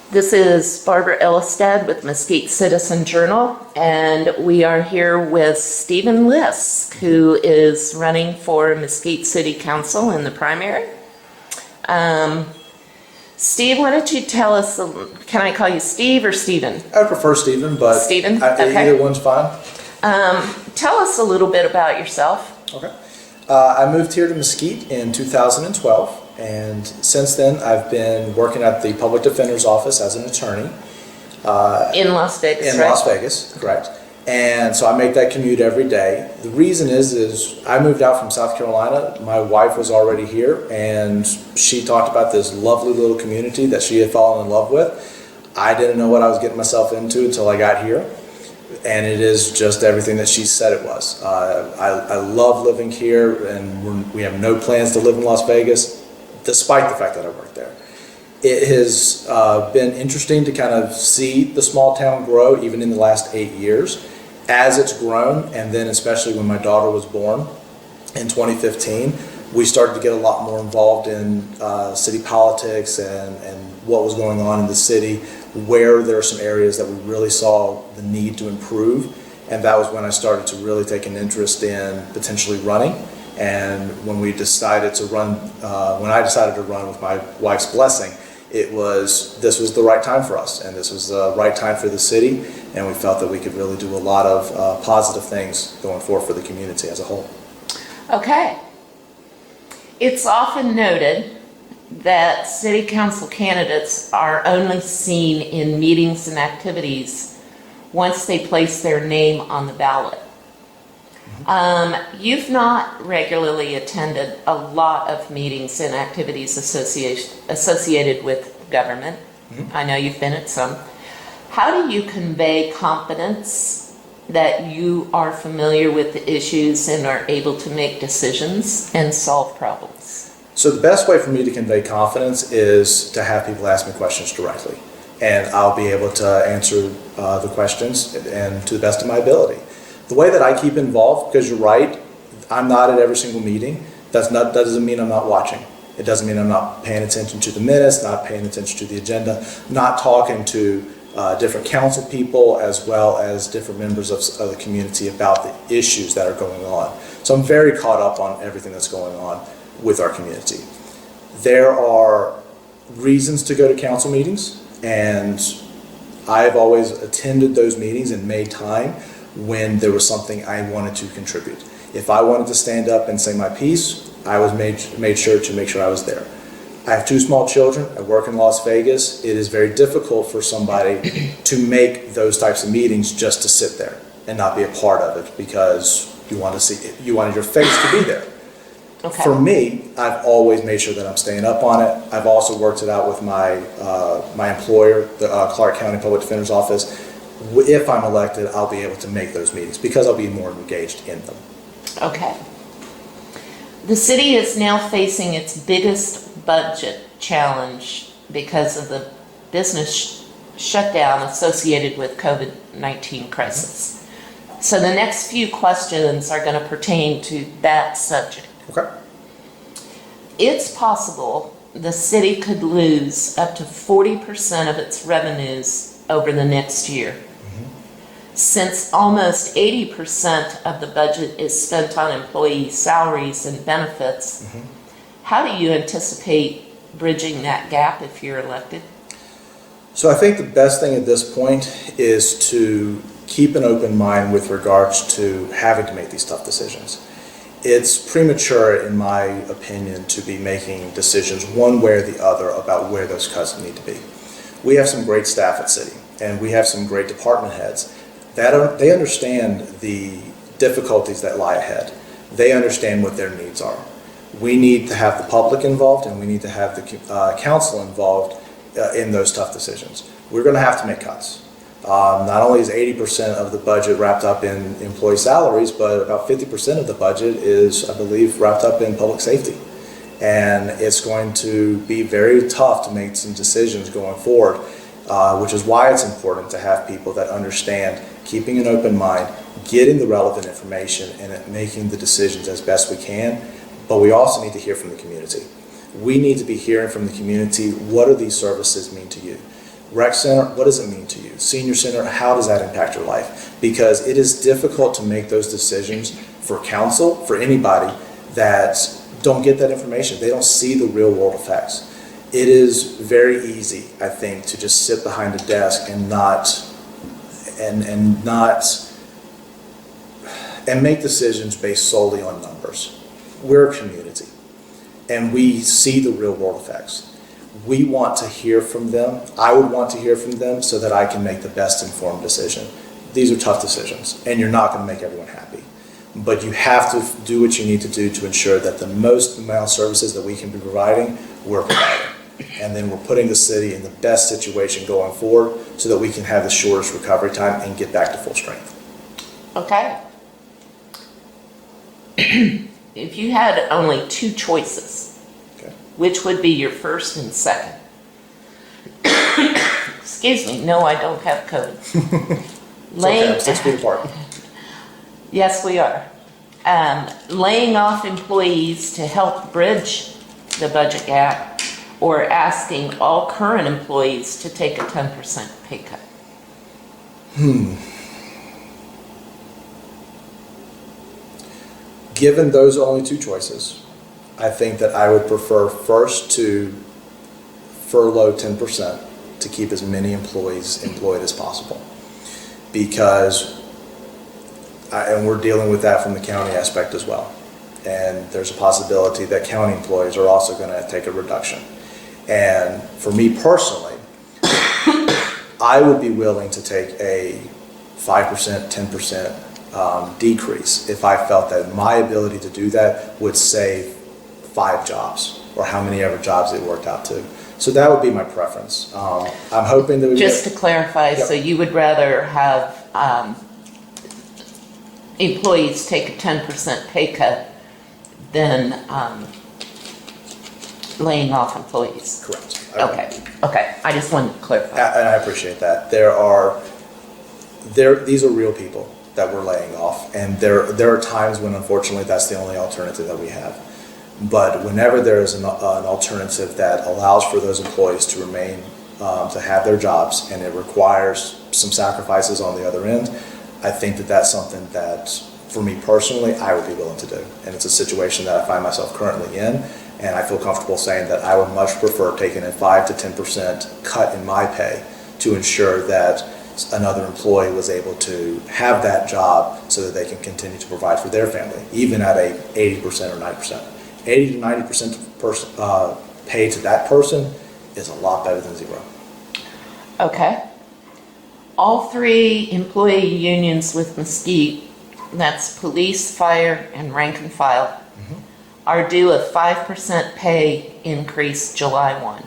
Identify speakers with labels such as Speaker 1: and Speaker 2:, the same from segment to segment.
Speaker 1: This is Barbara Elistad with Mesquite Citizen Journal, and we are here with Stephen Lisk, who is running for Mesquite City Council in the primary. Steve, why don't you tell us, can I call you Steve or Stephen?
Speaker 2: I prefer Stephen, but
Speaker 1: Stephen? Okay.
Speaker 2: Either one's fine.
Speaker 1: Tell us a little bit about yourself.
Speaker 2: Okay. I moved here to Mesquite in 2012. And since then, I've been working at the Public Defender's Office as an attorney.
Speaker 1: In Las Vegas,
Speaker 2: In
Speaker 1: right?
Speaker 2: Las Vegas, correct. And so I make that commute every day. The reason is I moved out from South Carolina. My wife was already here, and she talked about this lovely little community that she had fallen in love with. I didn't know what I was getting myself into until I got here. And it is just everything that she said it was. I love living here, and we have no plans to live in Las Vegas, despite the fact that I work there. It has been interesting to kind of see the small town grow, even in the last 8 years. As it's grown, and then especially when my daughter was born in 2015, we started to get a lot more involved in city politics and what was going on in the city, where there are some areas that we really saw the need to improve. And that was when I started to really take an interest in potentially running. And when we decided to run, when I decided to run with my wife's blessing, this was the right time for us, and this was the right time for the city, and we felt that we could really do a lot of positive things going forward for the community as a whole.
Speaker 1: Okay. It's often noted that city council candidates are only seen in meetings and activities once they place their name on the ballot. You've not regularly attended a lot of meetings and activities associated with government. I know you've been at some. How do you convey confidence that you are familiar with the issues and are able to make decisions and solve problems?
Speaker 2: So the best way for me to convey confidence is to have people ask me questions directly, and I'll be able to answer the questions and to the best of my ability. The way that I keep involved, because you're right, I'm not at every single meeting. That doesn't mean I'm not watching. It doesn't mean I'm not paying attention to the minutes, not paying attention to the agenda, not talking to different council people as well as different members of the community about the issues that are going on. So I'm very caught up on everything that's going on with our community. There are reasons to go to council meetings, and I've always attended those meetings and made time when there was something I wanted to contribute. If I wanted to stand up and say my piece, I was made sure to make sure I was there. I have 2 small children. I work in Las Vegas. It is very difficult for somebody to make those types of meetings just to sit there and not be a part of it because you wanted your face to be there.
Speaker 1: Okay.
Speaker 2: For me, I've always made sure that I'm staying up on it. I've also worked it out with my employer, the Clark County Public Defender's Office. If I'm elected, I'll be able to make those meetings because I'll be more engaged in them.
Speaker 1: Okay. The city is now facing its biggest budget challenge because of the business shutdown associated with COVID-19 crisis. So the next few questions are going to pertain to that subject.
Speaker 2: Okay.
Speaker 1: It's possible the city could lose up to 40% of its revenues over the next year. Since almost 80% of the budget is spent on employee salaries and benefits, how do you anticipate bridging that gap if you're elected?
Speaker 2: So I think the best thing at this point is to keep an open mind with regards to having to make these tough decisions. It's premature, in my opinion, to be making decisions one way or the other about where those cuts need to be. We have some great staff at City, and we have some great department heads. They understand the difficulties that lie ahead. They understand what their needs are. We need to have the public involved, and we need to have the council involved in those tough decisions. We're going to have to make cuts. Not only is 80% of the budget wrapped up in employee salaries, but about 50% of the budget is, I believe, wrapped up in public safety. And it's going to be very tough to make some decisions going forward, which is why it's important to have people that understand keeping an open mind, getting the relevant information, and making the decisions as best we can. But we also need to hear from the community. We need to be hearing from the community, what do these services mean to you? Rec center, what does it mean to you? Senior center, how does that impact your life? Because it is difficult to make those decisions for council, for anybody that don't get that information. They don't see the real world effects. It is very easy, I think, to just sit behind a desk and make decisions based solely on numbers. We're a community, and we see the real world effects. We want to hear from them. I would want to hear from them so that I can make the best informed decision. These are tough decisions, and you're not going to make everyone happy. But you have to do what you need to do to ensure that the most amount of services that we can be providing, we're providing. And then we're putting the city in the best situation going forward so that we can have the shortest recovery time and get back to full strength.
Speaker 1: Okay. If you had only two choices,
Speaker 2: Okay.
Speaker 1: which would be your first and second? Excuse me, no, I don't have COVID.
Speaker 2: It's okay, I'm 6 feet apart.
Speaker 1: Yes, we are. Laying off employees to help bridge the budget gap, or asking all current employees to take a 10% pay cut?
Speaker 2: Given those only two choices, I think that I would prefer first to furlough 10% to keep as many employees employed as possible. Because, and we're dealing with that from the county aspect as well. And there's a possibility that county employees are also going to take a reduction. And for me personally, I would be willing to take a 5%, 10% decrease if I felt that my ability to do that would save 5 jobs, or how many ever jobs it worked out to. So that would be my preference. I'm hoping that we
Speaker 1: Just to clarify,
Speaker 2: Yep.
Speaker 1: so you would rather have employees take a 10% pay cut than laying off employees?
Speaker 2: Correct.
Speaker 1: Okay, I just wanted to clarify.
Speaker 2: And I appreciate that. These are real people that we're laying off, and there are times when unfortunately that's the only alternative that we have. But whenever there is an alternative that allows for those employees to remain, to have their jobs, and it requires some sacrifices on the other end, I think that that's something that, for me personally, I would be willing to do. And it's a situation that I find myself currently in, and I feel comfortable saying that I would much prefer taking a 5 to 10% cut in my pay to ensure that another employee was able to have that job so that they can continue to provide for their family, even at a 80% or 90%. 80 to 90% pay to that person is a lot better than zero.
Speaker 1: Okay. All 3 employee unions with Mesquite, that's police, fire, and rank and file, are due a 5% pay increase July 1.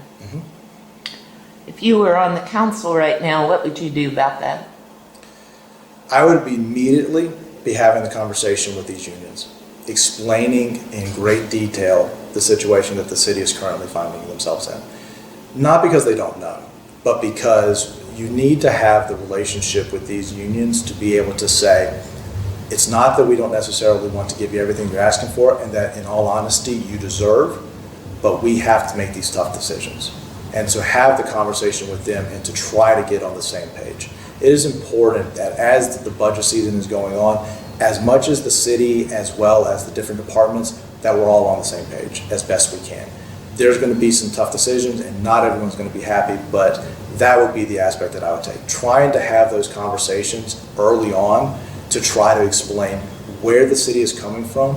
Speaker 1: If you were on the council right now, what would you do about that?
Speaker 2: I would immediately be having the conversation with these unions, explaining in great detail the situation that the city is currently finding themselves in. Not because they don't know, but because you need to have the relationship with these unions to be able to say, it's not that we don't necessarily want to give you everything you're asking for and that in all honesty you deserve, but we have to make these tough decisions. And so have the conversation with them and to try to get on the same page. It is important that as the budget season is going on, as much as the city as well as the different departments, that we're all on the same page as best we can. There's going to be some tough decisions and not everyone's going to be happy, but that would be the aspect that I would take. Trying to have those conversations early on to try to explain where the city is coming from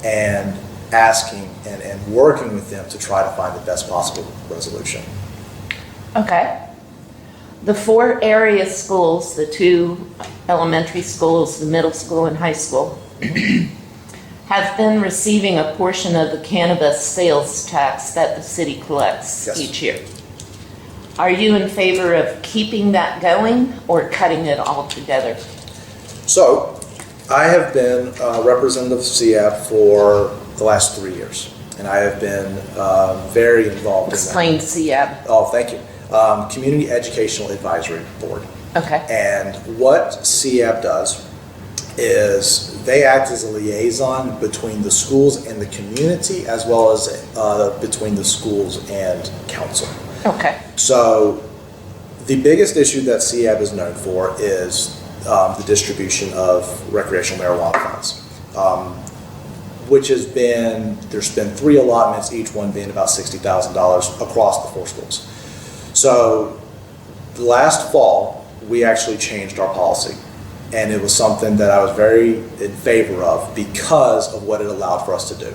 Speaker 2: and asking and working with them to try to find the best possible resolution.
Speaker 1: Okay. The 4 area schools, the 2 elementary schools, the middle school and high school, have been receiving a portion of the cannabis sales tax that the city collects
Speaker 2: Yes.
Speaker 1: each year. Are you in favor of keeping that going or cutting it altogether?
Speaker 2: So, I have been representative of CAP for the last 3 years, and I have been very involved
Speaker 1: Explain
Speaker 2: in that.
Speaker 1: CAB.
Speaker 2: Oh, thank you. Community Educational Advisory Board.
Speaker 1: Okay.
Speaker 2: And what CAP does is they act as a liaison between the schools and the community, as well as between the schools and council.
Speaker 1: Okay.
Speaker 2: So The biggest issue that CAB is known for is the distribution of recreational marijuana funds, which has been, there's been 3 allotments, each one being about $60,000 across the 4 schools. So last fall, we actually changed our policy, and it was something that I was very in favor of because of what it allowed for us to do.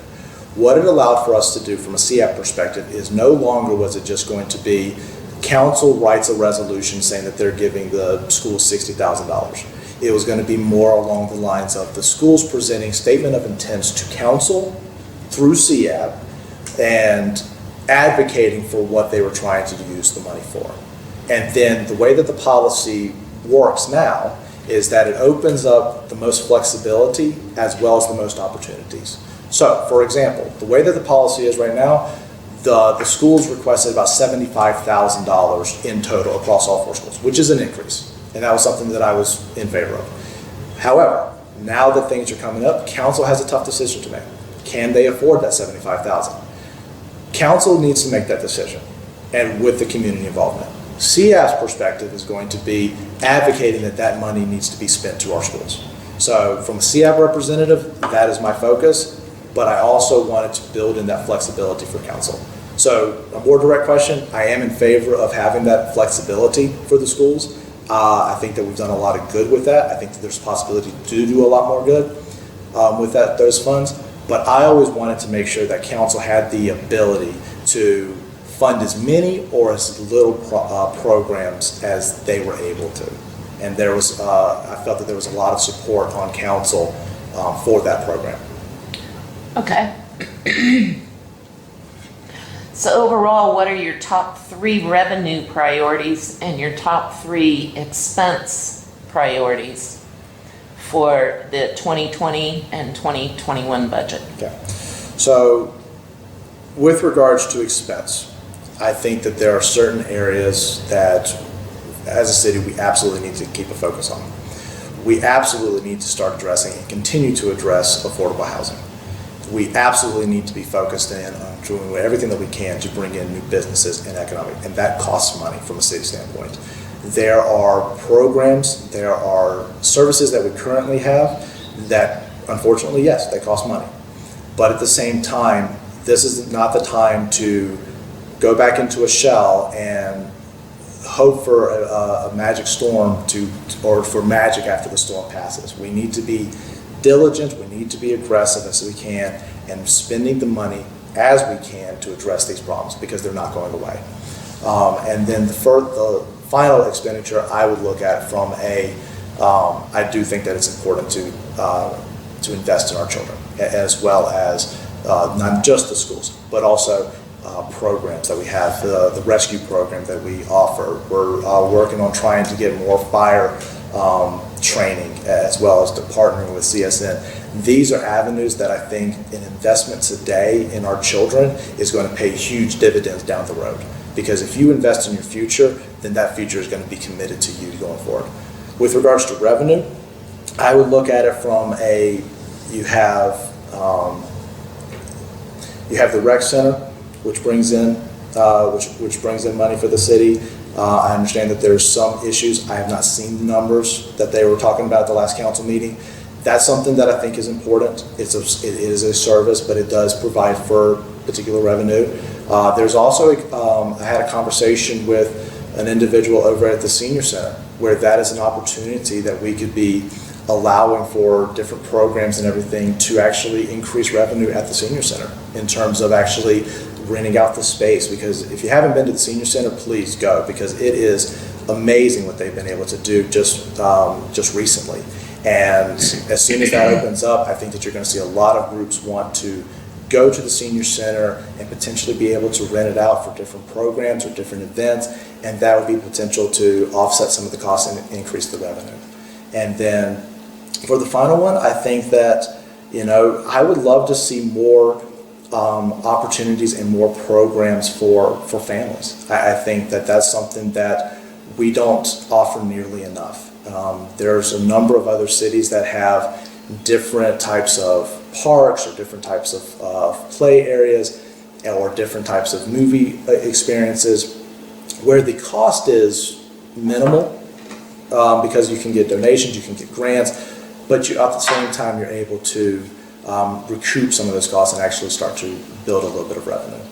Speaker 2: What it allowed for us to do from a CAB perspective is no longer was it just going to be council writes a resolution saying that they're giving the schools $60,000. It was going to be more along the lines of the schools presenting statement of intents to council through CAB and advocating for what they were trying to use the money for. And then the way that the policy works now is that it opens up the most flexibility as well as the most opportunities. So, for example, the way that the policy is right now, the schools requested about $75,000 in total across all 4 schools, which is an increase. And that was something that I was in favor of. However, now that things are coming up, council has a tough decision to make. Can they afford that $75,000? Council needs to make that decision, and with the community involvement. CAB's perspective is going to be advocating that that money needs to be spent to our schools. So from a CAB representative, that is my focus, but I also wanted to build in that flexibility for council. So a more direct question, I am in favor of having that flexibility for the schools. I think that we've done a lot of good with that. I think that there's a possibility to do a lot more good with those funds, but I always wanted to make sure that council had the ability to fund as many or as little programs as they were able to. And there was, I felt that there was a lot of support on council for that program.
Speaker 1: Okay. So overall, what are your top 3 revenue priorities and your top 3 expense priorities for the 2020 and 2021 budget?
Speaker 2: Okay. So with regards to expense, I think that there are certain areas that as a city we absolutely need to keep a focus on. We absolutely need to start addressing and continue to address affordable housing. We absolutely need to be focused in on doing everything that we can to bring in new businesses and economic, and that costs money from a city standpoint. There are programs, there are services that we currently have that, unfortunately, yes, they cost money. But at the same time, this is not the time to go back into a shell and hope for a magic storm or for magic after the storm passes. We need to be diligent, we need to be aggressive as we can, and spending the money as we can to address these problems because they're not going away. And then the final expenditure I would look at from I do think that it's important to invest in our children, as well as not just the schools, but also programs that we have, the rescue program that we offer. We're working on trying to get more fire training, as well as to partnering with CSN. These are avenues that I think an investment today in our children is going to pay huge dividends down the road. Because if you invest in your future, then that future is going to be committed to you going forward. With regards to revenue, I would look at it from you have the rec center, which brings in which brings in money for the city. I understand that there's some issues. I have not seen the numbers that they were talking about at the last council meeting. That's something that I think is important. It is a service, but it does provide for particular revenue. There's also, I had a conversation with an individual over at the senior center where that is an opportunity that we could be allowing for different programs and everything to actually increase revenue at the senior center in terms of actually renting out the space. Because if you haven't been to the senior center, please go, because it is amazing what they've been able to do just recently. And as soon as that opens up, I think that you're going to see a lot of groups want to go to the senior center and potentially be able to rent it out for different programs or different events, and that would be potential to offset some of the costs and increase the revenue. And then for the final one, I think that, I would love to see more opportunities and more programs for families. I think that that's something that we don't offer nearly enough. There's a number of other cities that have different types of parks or different types of play areas or different types of movie experiences where the cost is minimal because you can get donations, you can get grants, but at the same time you're able to recoup some of those costs and actually start to build a little bit of revenue.